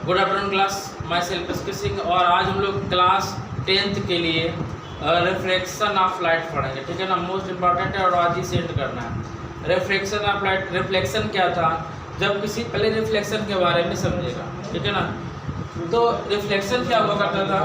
Good afternoon class, myself SK Singh. और आज हम लोग क्लास 10th के लिए रिफ्लेक्शन ऑफ लाइट पढ़ेंगे, ठीक है ना। मोस्ट इंपॉर्टेंट है और आज ही सेंड करना है। रिफ्लेक्शन ऑफ लाइट, रिफ्लेक्शन क्या था, जब किसी पहले रिफ्लेक्शन के बारे में समझेगा, ठीक है ना। तो रिफ्लेक्शन क्या हुआ करता था,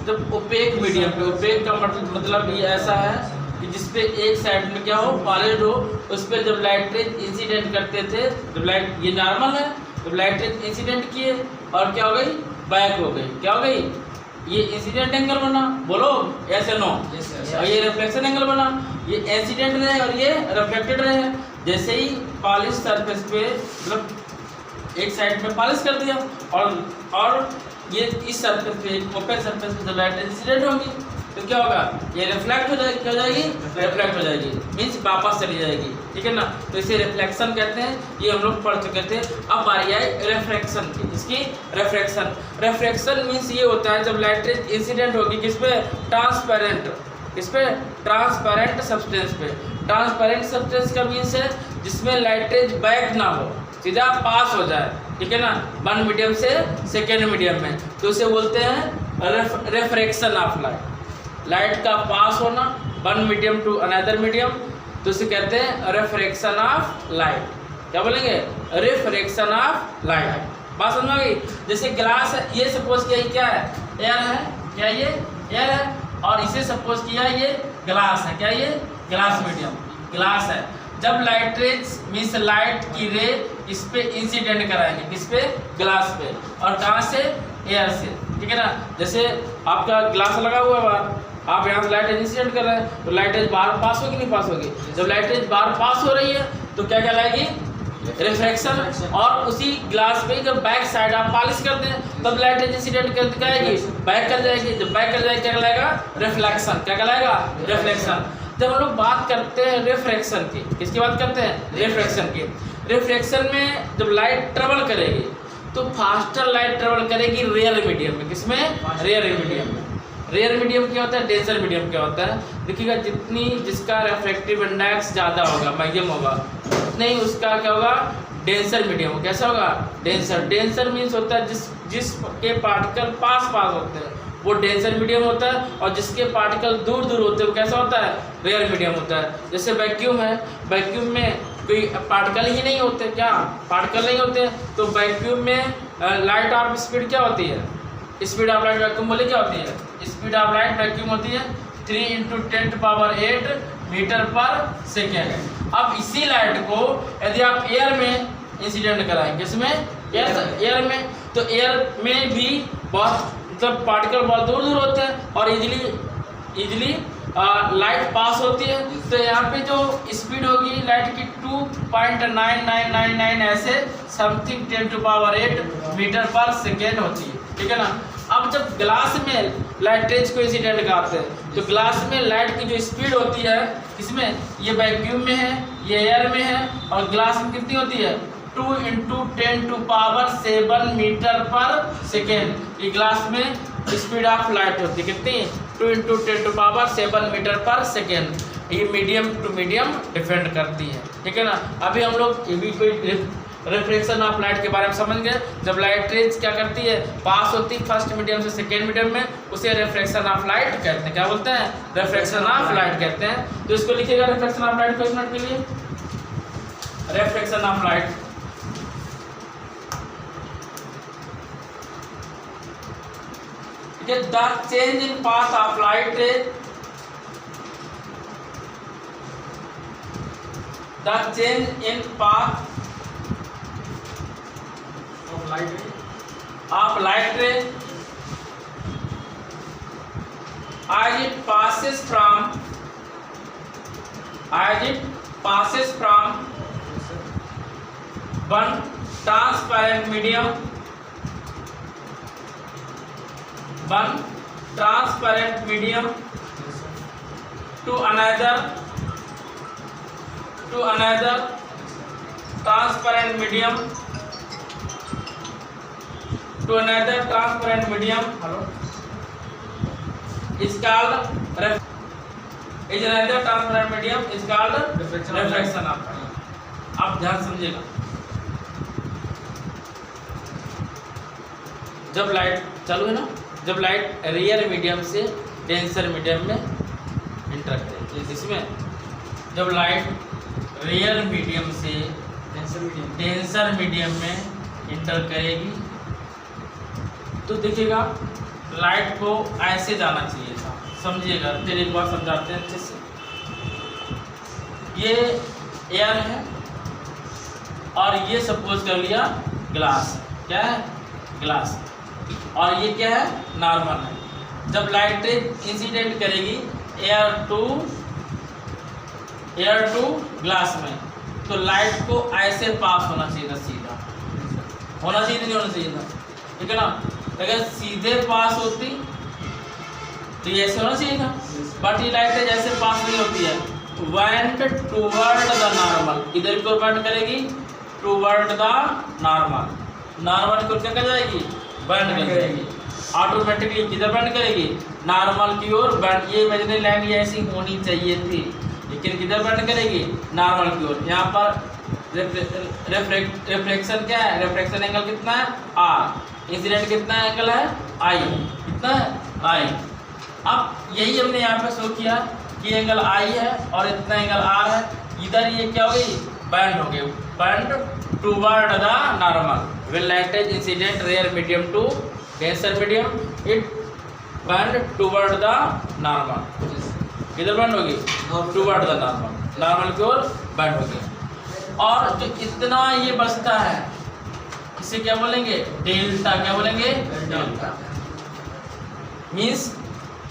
जब ओपेक मीडियम पे, ओपेक का मतलब ये ऐसा है कि जिसपे एक साइड में क्या हो, पॉलिड हो, उस पर जब लाइट रेज इंसिडेंट करते थे, जब लाइट, ये नॉर्मल है, जब लाइट रेज इंसिडेंट किए और क्या हो गई, बैक हो गई, क्या हो गई, ये इंसिडेंट एंगल बना, बोलो यस या नो। और ये रिफ्लेक्शन एंगल बना, ये इंसिडेंट रहे और ये रिफ्लेक्टेड रहे। जैसे ही पॉलिश सरफेस पे, मतलब एक साइड में पॉलिश कर दिया और ये इस सरफेस पे, ओपन सरफेस पे जब लाइट इंसिडेंट होगी तो क्या होगा, ये रिफ्लेक्ट हो जाएगी, क्या हो जाएगी, रिफ्लेक्ट हो जाएगी, मीन्स वापस चली जाएगी, ठीक है ना। तो इसे रिफ्लेक्शन कहते हैं, ये हम लोग पढ़ चुके थे। अब बारी आई रिफ्रैक्शन की, इसकी रिफ्रैक्शन। रिफ्रैक्शन मीन्स ये होता है जब लाइट रेज इंसिडेंट होगी किस पे, ट्रांसपेरेंट, किस पे, ट्रांसपेरेंट सब्सटेंस पे। ट्रांसपेरेंट सब्सटेंस का मीन्स है जिसमें लाइट रेज बैक ना हो, सीधा पास हो जाए, ठीक है ना, वन मीडियम से सेकेंड मीडियम में। तो इसे बोलते हैं रिफ्रैक्शन ऑफ लाइट। लाइट का पास होना one medium to another medium, तो इसे कहते हैं रिफ्रैक्शन ऑफ लाइट। क्या बोलेंगे, रिफ्रैक्शन ऑफ लाइट। बात समझ में आ गई। जैसे ग्लास है, ये सपोज किया क्या है, एयर है, क्या ये एयर है, और इसे सपोज किया ये ग्लास है, क्या ये ग्लास मीडियम, ग्लास है। जब लाइट रेज मीन्स लाइट की रे इस पे इंसिडेंट कराएंगे, किस पे, ग्लास पे, और कहाँ से, एयर से, ठीक है ना। जैसे आपका ग्लास लगा हुआ है, आप यहाँ से लाइट रेज इंसिडेंट कर रहे हैं, तो लाइट रेज बाहर पास होगी नहीं पास होगी। जब लाइट रेज बाहर पास हो रही है तो क्या कहलाएगी, रिफ्रैक्शन। और उसी ग्लास पे जब बैक साइड आप पॉलिश करते हैं तब लाइट रेज इंसिडेंट कर जाएगी, बैक कर जाएगी। जब बैक कर जाएगी क्या कहलाएगा, रिफ्लेक्शन। क्या कहलाएगा, रिफ्लेक्शन। जब हम लोग बात करते हैं रिफ्रैक्शन की, किसकी बात करते हैं, रिफ्रैक्शन की। रिफ्रैक्शन में जब लाइट ट्रेवल करेगी तो फास्टर लाइट ट्रेवल करेगी रेयर मीडियम में, किसमें, रेयर मीडियम में। रेयर मीडियम क्या होता है, डेंसर मीडियम क्या होता है, देखिएगा जितनी जिसका रिफ्रैक्टिव इंडेक्स ज़्यादा होगा, मीडियम होगा, उतने ही उसका क्या होगा, डेंसर मीडियम। कैसा होगा, डेंसर। डेंसर मीन्स होता है जिसके पार्टिकल पास होते हैं वो डेंसर मीडियम होता है, और जिसके पार्टिकल दूर दूर होते हैं वो कैसा होता है, रेयर मीडियम होता है। जैसे वैक्यूम है, वैक्यूम में कोई पार्टिकल ही नहीं होते, क्या पार्टिकल नहीं होते, तो वैक्यूम में लाइट ऑफ स्पीड क्या होती है, स्पीड ऑफ लाइट वैक्यूम बोले क्या होती है, स्पीड ऑफ लाइट वैक्यूम होती है 3 × 10⁸ मीटर पर सेकेंड। अब इसी लाइट को यदि आप एयर में इंसिडेंट कराएंगे, किसमें, एयर में, तो एयर में भी बहुत मतलब पार्टिकल बहुत दूर दूर होते हैं और इजीली लाइट पास होती है। तो यहाँ पे जो स्पीड होगी लाइट की 2.9999 ऐसे समथिंग 10⁸ मीटर पर सेकेंड होती है, ठीक है ना। अब जब ग्लास में लाइट रेज को इंसिडेंट कराते हैं तो ग्लास में लाइट की जो स्पीड होती है, इसमें ये वैक्यूम में है, ये एयर में है, और ग्लास में कितनी होती है, 2 × 10⁷ मीटर पर सेकेंड। ये ग्लास में स्पीड ऑफ लाइट होती है कितनी, 2 × 10⁷ मीटर पर सेकेंड। ये मीडियम टू मीडियम डिपेंड करती है, ठीक है ना। अभी हम लोग ये भी कोई रिफ्लेक्शन ऑफ लाइट के बारे में समझ गए। जब लाइट रेज क्या करती है, पास होती है फर्स्ट मीडियम से सेकेंड मीडियम में, उसे रिफ्लेक्शन ऑफ लाइट कहते हैं। क्या बोलते हैं, रिफ्लेक्शन ऑफ लाइट कहते हैं। तो इसको लिखिएगा रिफ्लेक्शन ऑफ लाइट को एक मिनट के लिए। Reflection of light, the change in path of light rays, the change in path of light ray as it passes from one transparent medium to another transparent medium to another transparent medium is called another transparent medium is called reflection of light। आप ध्यान समझिएगा। जब light चालू है ना, जब light real medium से denser medium में इंटर करेगी, इसमें जब लाइट रियल मीडियम से डेंसर मीडियम में इंटर करेगी तो देखिएगा लाइट को ऐसे जाना चाहिए था, समझिएगा, फिर एक बार समझाते हैं अच्छे से। ये एयर है और ये सपोज कर लिया ग्लास है, क्या है, ग्लास, और ये क्या है, नॉर्मल है। जब लाइट इंसिडेंट करेगी एयर टू ग्लास में, तो लाइट को ऐसे पास होना चाहिए था, सीधा होना चाहिए, नहीं होना चाहिए था, ठीक है ना। अगर सीधे पास होती तो ये ऐसे होना चाहिए था, बट ये लाइट जैसे पास नहीं होती है, वेंट टूवर्ड द नॉर्मल, इधर को वेंट करेगी टूवर्ड द नॉर्मल, नॉर्मल को क्या कर जाएगी, बेंड कर जाएगी, ऑटोमेटिकली किधर बेंड करेगी, नॉर्मल की ओर बेंड। ये इमेजिनरी लाइन ये ऐसी होनी चाहिए थी, लेकिन किधर बेंड करेगी, नॉर्मल की ओर। यहाँ पर रिफ्लेक्शन क्या है, रिफ्लेक्शन एंगल कितना है, आर, इंसिडेंट कितना एंगल है, आई, कितना है, आई। अब यही हमने यहाँ पे शो किया कि एंगल आई है और इतना एंगल आर है, इधर ये क्या हो गई, बैंड हो गए, bend toward the normal, when light is incident rarer medium to denser medium, it bend toward the normal, किधर बैंड होगी, टूवर्ड द नॉर्मल, नॉर्मल की ओर बैंड होगी। और जो इतना ये बचता है इसे क्या बोलेंगे, डेल्टा, क्या बोलेंगे, डेल्टा। मीन्स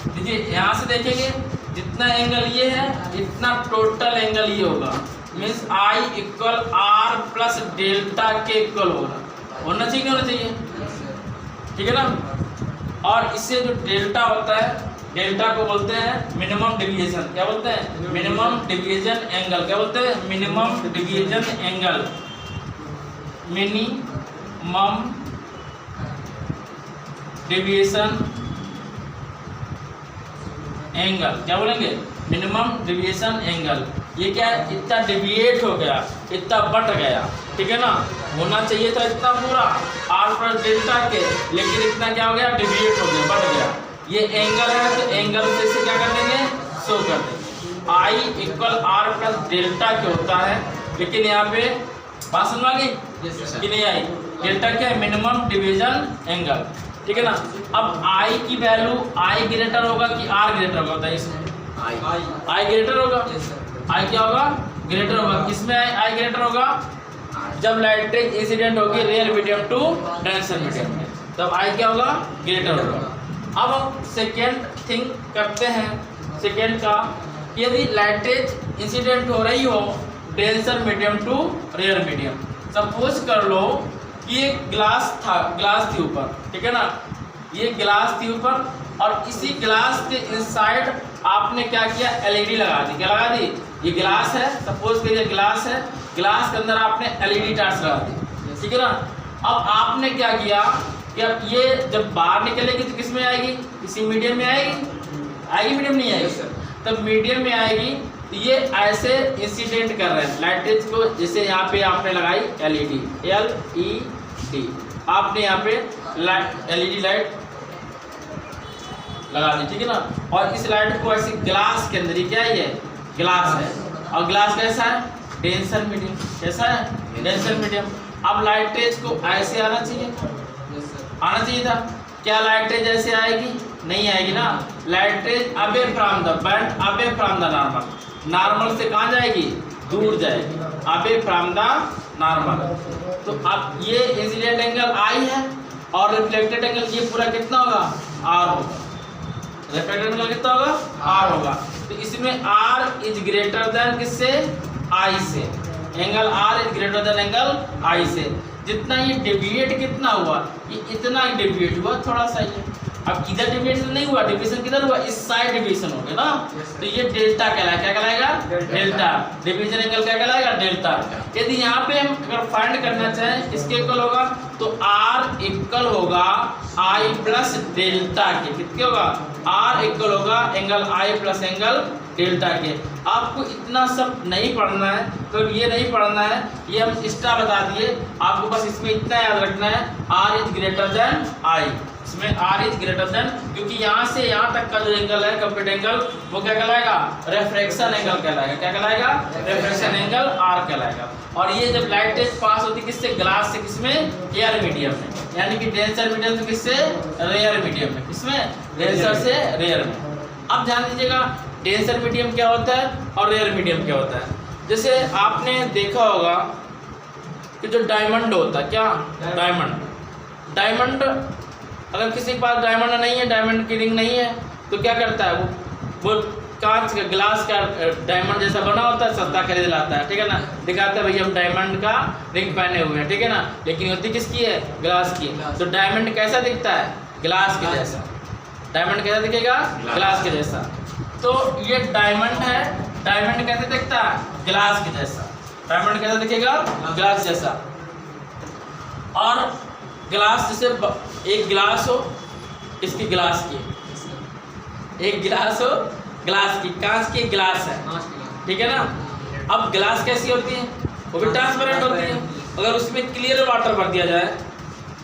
देखिए यहाँ से देखेंगे जितना एंगल ये है इतना टोटल एंगल ये होगा, means i equal r plus delta के इक्वल होना चाहिए, होना चाहिए, ठीक है ना। और इससे जो डेल्टा होता है, डेल्टा को बोलते हैं मिनिमम डिवीएशन, क्या बोलते हैं, मिनिमम डिवीजन एंगल, क्या बोलते हैं, minimum division angle, minimum deviation angle, क्या बोलेंगे, मिनिमम डिवीएशन एंगल। ये क्या है, इतना डिविएट हो गया, इतना बट गया, ठीक है ना, होना चाहिए था इतना पूरा आर प्लस डेल्टा के, लेकिन इतना क्या हो गया, डिविएट हो गया, बट गया। ये एंगल है तो एंगल से इसे क्या कर देंगे, शो कर देंगे, आई इक्वल आर प्लस डेल्टा के होता है, लेकिन यहाँ पे बात समझ आ गई कि नहीं आई, डेल्टा क्या है, मिनिमम डिवीजन एंगल, ठीक है ना। अब आई की वैल्यू आई ग्रेटर होगा कि आर ग्रेटर होगा, बताइए इसमें, आई ग्रेटर होगा, आई क्या होगा, ग्रेटर होगा, किसमें आई ग्रेटर होगा, जब लाइट इंसिडेंट होगी rarer medium to denser medium में, तब आई क्या होगा, ग्रेटर होगा। अब हम सेकेंड थिंग करते हैं, सेकेंड का, यदि लाइटेज इंसिडेंट हो रही हो denser medium to rarer medium, suppose कर लो कि ये ग्लास था, ग्लास थी ऊपर, ठीक है ना, ये ग्लास थी ऊपर, और इसी ग्लास के इनसाइड आपने क्या किया, एलईडी लगा दी, क्या लगा दी, ये ग्लास है, सपोज करिए ग्लास है, ग्लास के अंदर आपने एलईडी टार्च लगा दी, ठीक है ना। अब आपने क्या किया कि अब ये जब बाहर निकलेगी तो किस में आएगी, इसी मीडियम में आएगी, आएगी, मीडियम नहीं आएगी, तब मीडियम में आएगी, तो ये ऐसे इंसिडेंट कर रहे हैं लाइटेज को, जैसे यहाँ पे आपने लगाई एलईडी, LED, आपने यहाँ पे एलईडी लाइट लगा दी, ठीक है ना, और इस लाइट को ऐसे ग्लास के अंदर ही, क्या है, ये ग्लास है, और ग्लास कैसा है, डेंसर मीडियम, कैसा है, डेंसर मीडियम। अब लाइटेज को ऐसे आना चाहिए, आना चाहिए था, क्या लाइटेज ऐसे आएगी, नहीं आएगी ना, लाइटेज अबे फ्रॉम द बैंड, अबे फ्रॉम द नॉर्मल, नॉर्मल से कहाँ जाएगी, दूर जाएगी, अबे फ्रॉम द नॉर्मल। तो अब ये इंसिडेंट एंगल आई है और रिफ्लेक्टेड एंगल ये पूरा कितना होगा, आर होगा, रिफ्लेक्टेड एंगल कितना होगा, आर होगा। तो इसमें आर इज ग्रेटर देन किससे, आई से, angle r is greater than angle i से। जितना ये डेविएट कितना हुआ, ये इतना ही डेविएट हुआ, थोड़ा सा ये, अब इधर डेविएशन नहीं हुआ, डेविएशन किधर हुआ, इस साइड डेविएशन हो गया ना, तो ये डेल्टा कहलाएगा, क्या कहलाएगा, डेल्टा, डिवीजन एंगल क्या कहलाएगा, डेल्टा। यदि यहाँ पे हम अगर फाइंड करना चाहें किसके इक्वल होगा, तो आर इक्वल होगा आई प्लस डेल्टा के। कितने होगा? आर इक्वल होगा एंगल आई प्लस एंगल डेल्टा के। आपको इतना सब नहीं पढ़ना है, तो ये नहीं पढ़ना है, ये हम एक्स्ट्रा बता दिए आपको। बस इसमें इतना याद रखना है, r is greater than i. इसमें आर इज ग्रेटर देन, क्योंकि यहाँ से यहाँ तक का जो एंगल है कंप्लीट एंगल, वो क्या कहलाएगा? रेफ्रेक्शन एंगल कहलाएगा। क्या कहलाएगा? रेफ्रेक्शन एंगल आर कहलाएगा। और ये जब लाइट टेस्ट पास होती है किससे? ग्लास से। किसमें? एयर मीडियम में, यानी कि डेंसर मीडियम से किससे? रेयर मीडियम में। किसमें? डेंसर से रेयर में। अब ध्यान दीजिएगा डेंसर मीडियम क्या होता है और रेयर मीडियम क्या होता है। जैसे आपने देखा होगा कि जो डायमंड होता है, क्या? डायमंड अगर किसी के पास डायमंड नहीं है, डायमंड की रिंग नहीं है, तो क्या करता है? वो कांच का, ग्लास का डायमंड जैसा बना होता है, सस्ता खरीद लाता है, ठीक है ना, दिखाता है भैया हम डायमंड का रिंग पहने हुए हैं, ठीक है ना, लेकिन होती किसकी है? ग्लास की। तो डायमंड कैसा दिखता है? ग्लास के जैसा। डायमंड कैसा दिखेगा? ग्लास के जैसा। तो ये डायमंड है, डायमंड कैसे दिखता है? ग्लास के जैसा। डायमंड कैसा दिखेगा? ग्लास जैसा। और ग्लास जैसे एक गिलास हो, इसकी ग्लास की, एक गिलास हो ग्लास की, कांच की गिलास है, ठीक है ना। अब ग्लास कैसी होती है? वो भी ट्रांसपेरेंट होती है। अगर उसमें क्लियर वाटर भर दिया जाए,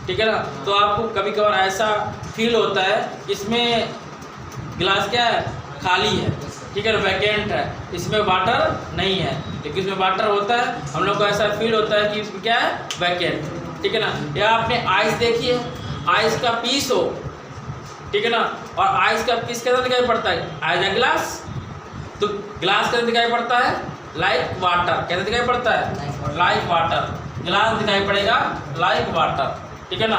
ठीक है ना, तो आपको कभी कभार ऐसा फील होता है इसमें गिलास क्या है? खाली है, ठीक है ना, वैकेंट है, इसमें वाटर नहीं है। लेकिन इसमें वाटर होता है, हम लोग को ऐसा फील होता है कि इसमें क्या है? वैकेंट, ठीक है ना। या आपने आइस देखी है, आइस का पीस हो, ठीक है ना, और आइस का पीस कैसा दिखाई पड़ता है? As a glass. तो ग्लास कैसे दिखाई पड़ता है? Like water. कैसे दिखाई पड़ता है? Like water. ग्लास दिखाई पड़ेगा लाइक वाटर, ठीक है ना।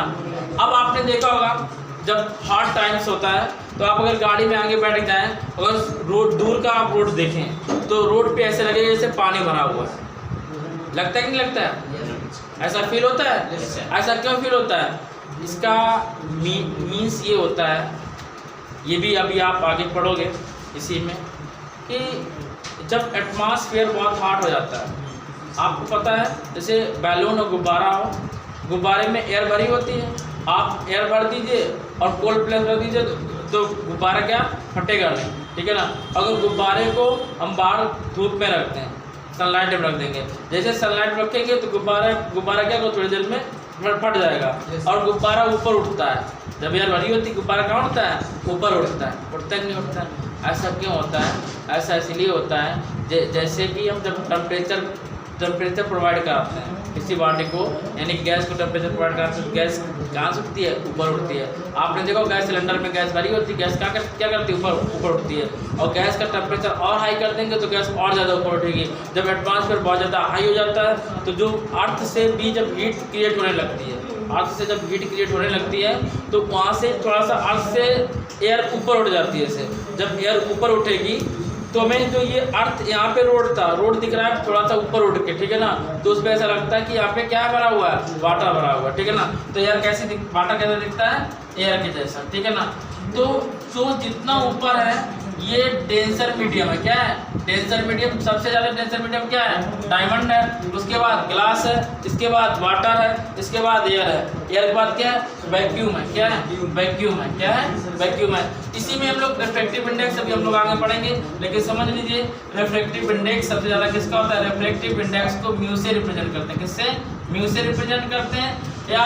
अब आपने देखा होगा जब हॉट टाइम्स होता है, तो आप अगर गाड़ी में आगे बैठ जाएं, अगर रोड दूर का आप रोड देखें, तो रोड पे ऐसे लगेगा जैसे पानी भरा हुआ है। लगता है कि नहीं लगता है? ऐसा फील होता है। ऐसा क्यों फील होता है? इसका मीन्स ये होता है, ये भी अभी आप आगे पढ़ोगे इसी में, कि जब एटमॉस्फेयर बहुत हॉट हो जाता है, आपको पता है जैसे बैलून और गुब्बारा हो, गुब्बारे में एयर भरी होती है, आप एयर भर दीजिए और कोल्ड प्लेस भर दीजिए, तो गुब्बारा क्या? फटेगा नहीं, ठीक है ना। अगर गुब्बारे को हम बाहर धूप में रखते हैं, सनलाइट में रख देंगे, जैसे सनलाइट में रखेंगे तो गुब्बारा क्या होगा? थोड़ी देर में फट जाएगा। और गुब्बारा ऊपर उठता है, जब एयर भरी होती है गुब्बारा कहाँ उठता है? ऊपर उठता है। उठता है कि नहीं उठता है? ऐसा क्यों होता है? ऐसा इसलिए होता है जैसे कि हम जब टेम्परेचर प्रोवाइड कराते हैं किसी बॉडी को, यानी गैस को टेम्परेचर प्रोवाइड कराते हैं, तो गैस कहाँ से उठती है? ऊपर उठती है। आपने देखो गैस सिलेंडर में गैस भरी होती है, गैस क्या करती है? ऊपर उठती है। और गैस का टेम्परेचर और हाई कर देंगे तो गैस और ज़्यादा ऊपर उठेगी। जब एटमॉस्फेयर बहुत ज़्यादा हाई हो जाता है, तो जो अर्थ से भी जब हीट क्रिएट होने लगती है, अर्थ से जब हीट क्रिएट होने लगती है, तो वहाँ से थोड़ा सा अर्थ से एयर ऊपर उठ जाती है। इसे जब एयर ऊपर उठेगी तो हमें जो ये अर्थ यहाँ पे रोड दिख रहा है थोड़ा सा ऊपर उठ के, ठीक है ना, तो उस पर ऐसा लगता है कि यहाँ पे क्या भरा हुआ है? वाटर भरा हुआ है, ठीक है ना। तो एयर वाटर कैसे दिखता है? एयर के जैसा, ठीक है ना। तो जितना ऊपर है ये डेंसर मीडियम है। क्या है? Denser medium. सबसे ज़्यादा डेंसर मीडियम क्या है? डायमंड है, उसके बाद ग्लास है, इसके बाद वाटर है, इसके बाद एयर है, एयर के बाद क्या है? वैक्यूम है। क्या है? वैक्यूम है। क्या है? वैक्यूम है। इसी में हम लोग रिफ्रैक्टिव इंडेक्स अभी हम लोग आगे पढ़ेंगे, लेकिन समझ लीजिए रिफ्रैक्टिव इंडेक्स सबसे ज़्यादा किसका होता है? रिफ्रैक्टिव इंडेक्स को म्यू से रिप्रेजेंट करते हैं। किससे? म्यू से रिप्रेजेंट करते हैं या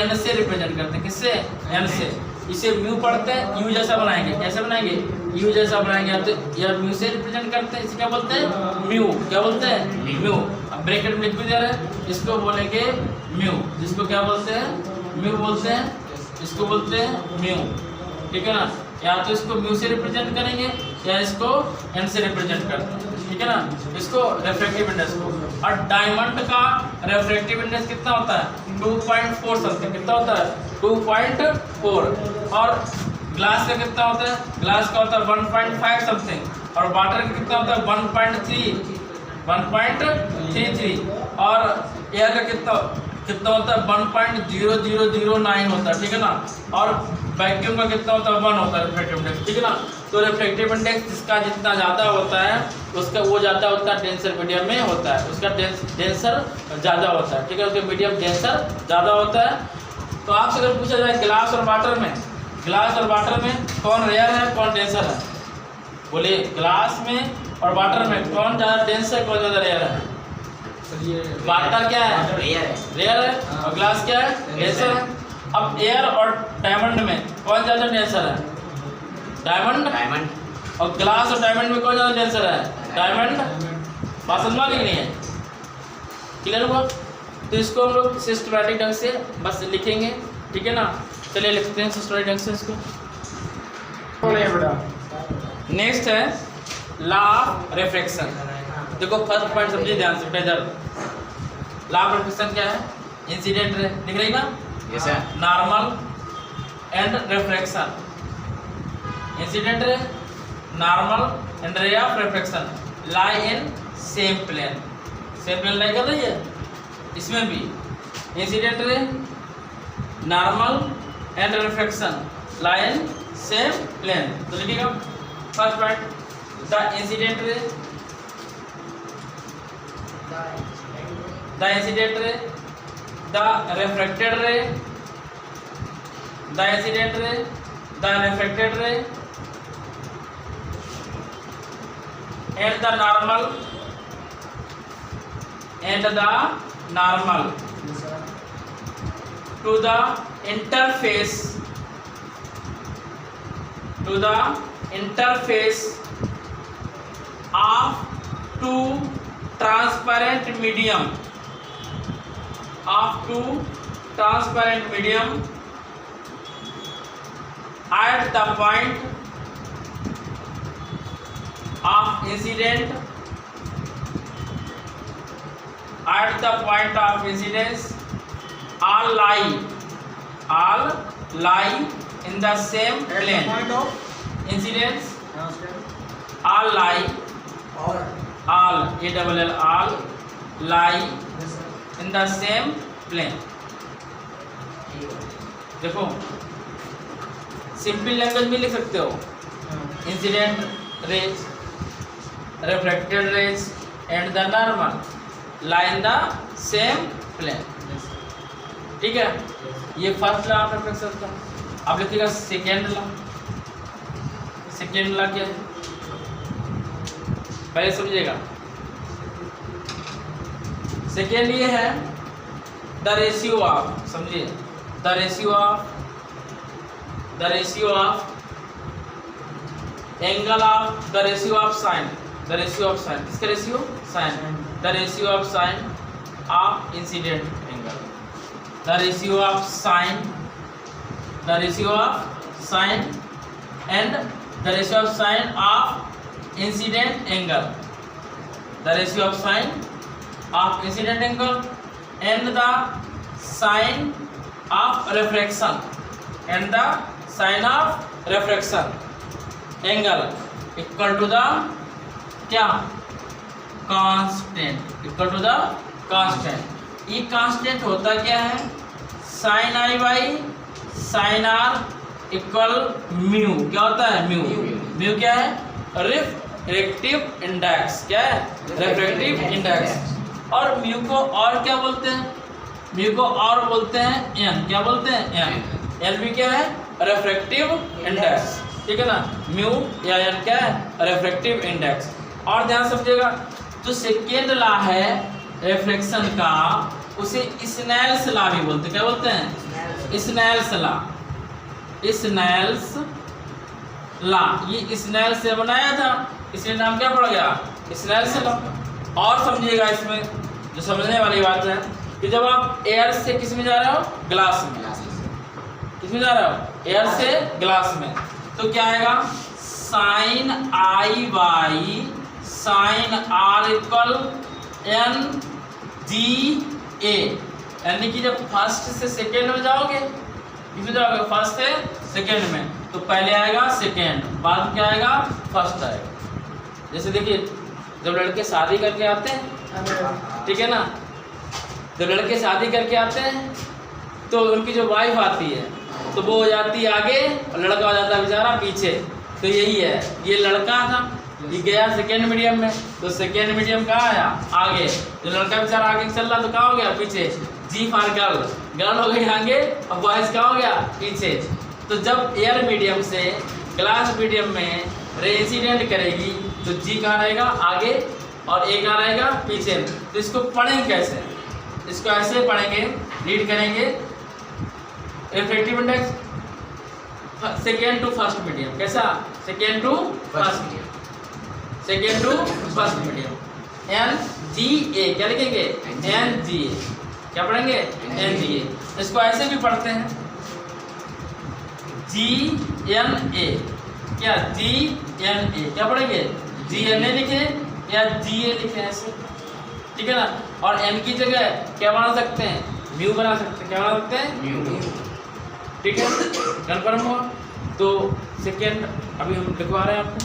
एन से रिप्रेजेंट करते हैं। किससे? एन से। इसे म्यू पढ़ते हैं, यू जैसा बनाएंगे। कैसे बनाएंगे? यू जैसा बनाएंगे। तो या म्यू से रिप्रेजेंट करते हैं, इसे क्या बोलते हैं? म्यू। क्या बोलते हैं? म्यू। अब ब्रैकेट में लिख भी दे रहे हैं, इसको बोलेंगे म्यू, जिसको क्या बोलते हैं? म्यू बोलते हैं, इसको बोलते हैं म्यू, ठीक है ना। या तो इसको म्यू से रिप्रेजेंट करेंगे या इसको एन से रिप्रेजेंट करते हैं, ठीक है ना, इसको रिफ्रैक्टिव इंडेक्स को। और डायमंड का रिफ्रैक्टिव इंडेक्स कितना होता है? 2.4 समथिंग। कितना होता है? 2.4। और ग्लास का कितना होता है? ग्लास का होता है 1.5 समथिंग। और वाटर का कितना होता है? 1.33। और एयर का कितना होता है? 1.0009 होता है, ठीक है ना। और वैक्यूम का कितना होता है? 1 होता है रिफ्रैक्टिव इंडेक्स, ठीक है ना। तो रिफ्रैक्टिव इंडेक्स जिसका जितना ज़्यादा होता है उसका वो ज़्यादा उतना डेंसर मीडियम में होता है, उसका डेंसर ज़्यादा होता है, ठीक है, उसका मीडियम डेंसर ज़्यादा होता है। तो आपसे अगर पूछा जाए ग्लास और वाटर में कौन रेयर है कौन डेंसर है, बोले ग्लास में और वाटर में कौन ज़्यादा डेंस है कौन ज़्यादा रेयर है? वाटर क्या है? रेयर है। और ग्लास क्या है? डेंसर है। अब एयर और डायमंड में कौन ज़्यादा डेंसर है? डायमंड। और ग्लास और डायमंड में कौन ज़्यादा डेंसर है? डायमंड। बात समझ में नहीं है? क्लियर हुआ? तो इसको हम लोग सिस्टमैटिक ढंग से बस लिखेंगे, ठीक है ना। चलिए लिखते हैं सिस्टमैटिक ढंग से इसको। नेक्स्ट है लॉ ऑफ रिफ्रैक्शन। देखो फर्स्ट पॉइंट समझिए ध्यान से इधर। लॉ ऑफ रिफ्रैक्शन क्या है? इंसिडेंट रे दिख रही ना, normal and refraction. Incident ray, normal and ray of refraction lie in same plane lie कर रही है। इसमें भी incident ray, normal and refraction lie in same plane. तो लिखिएगा first point, the incident ray, the refracted ray, the incident ray, the refracted ray and the normal to the interface of two transparent medium at the point of incidence all lie in the same plane. Incidence all lie in the same plane. देखो simple language में लिख सकते हो, incident raise, refracted rays and the normal lie in the same plane, ठीक है। ये first law of refraction का। अब लिखिएगा सेकेंड लॉ। सेकेंड लॉ क्या है पहले समझिएगा। सेकेंड ये है द रेशियो ऑफ, समझिए, the ratio of angle of, the ratio of sine, किसका ratio? Sine. The ratio of sine of incident angle, the ratio of sine and the ratio of sine of incident angle, the ratio of sine of incident angle and the sine of refraction angle equal to the क्या? Constant, equal to the constant. ये constant होता क्या है? Sine i by sine r equal mu. क्या होता है? Mu क्या है? Refractive index. क्या है? Refractive index. और म्यू को और क्या बोलते हैं? म्यू को और बोलते हैं एन। क्या बोलते हैं? एन भी क्या है? रिफ्रैक्टिव इंडेक्स, ठीक है ना। म्यू या एन क्या है? Refractive index. और ध्यान समझिएगा, जो सेकेंड लॉ है रिफ्रैक्शन का उसे स्नेल्स लॉ भी बोलते हैं। क्या बोलते हैं? Snell's law. ये स्नेल से बनाया था, इसलिए नाम क्या पड़ गया? Snell's law. और समझिएगा इसमें जो समझने वाली बात है कि जब आप एयर से किस में जा रहे हो? ग्लास में। किस में जा रहे हो? एयर से ग्लास में। तो क्या आएगा? Sine i by sine r equal n g a. यानी कि जब फर्स्ट से सेकेंड में जाओगे, किसमें जाओगे? फर्स्ट से सेकेंड में, तो पहले आएगा सेकेंड, बाद में क्या आएगा? फर्स्ट आएगा। जैसे देखिए जब लड़के शादी करके आते हैं, ठीक है ना, जब लड़के शादी करके आते हैं तो उनकी जो वाइफ आती है तो वो हो जाती है आगे और लड़का हो जाता है बेचारा पीछे। तो यही है, ये लड़का था, ये गया सेकेंड मीडियम में, तो सेकेंड मीडियम कहाँ आया? आगे। जो लड़का बेचारा आगे चल रहा तो कहाँ हो गया? पीछे। जी फॉर गर्ल, गर्ल हो गई आगे और वॉइस क्या हो गया पीछे। तो जब एयर मीडियम से ग्लास मीडियम में रे इंसिडेंट करेगी तो जी कहाँ रहेगा आगे और ए कहाँ रहेगा पीछे। तो इसको पढ़ेंगे कैसे, इसको ऐसे पढ़ेंगे, रीड करेंगे refractive index second to first medium, कैसा second to first medium, second to first medium n g a, क्या लिखेंगे एन जी ए, क्या पढ़ेंगे एन जी ए। इसको ऐसे भी पढ़ते हैं जी एन ए, क्या जी एन ए, क्या पढ़ेंगे जी एन ए लिखे या जी ए लिखे ऐसे, ठीक है ना। और एन की जगह क्या बना सकते हैं म्यू बना सकते हैं, क्या बना सकते हैं म्यू, ठीक है कन्फर्म हुआ। तो सेकेंड अभी हम लिखवा रहे हैं आपको।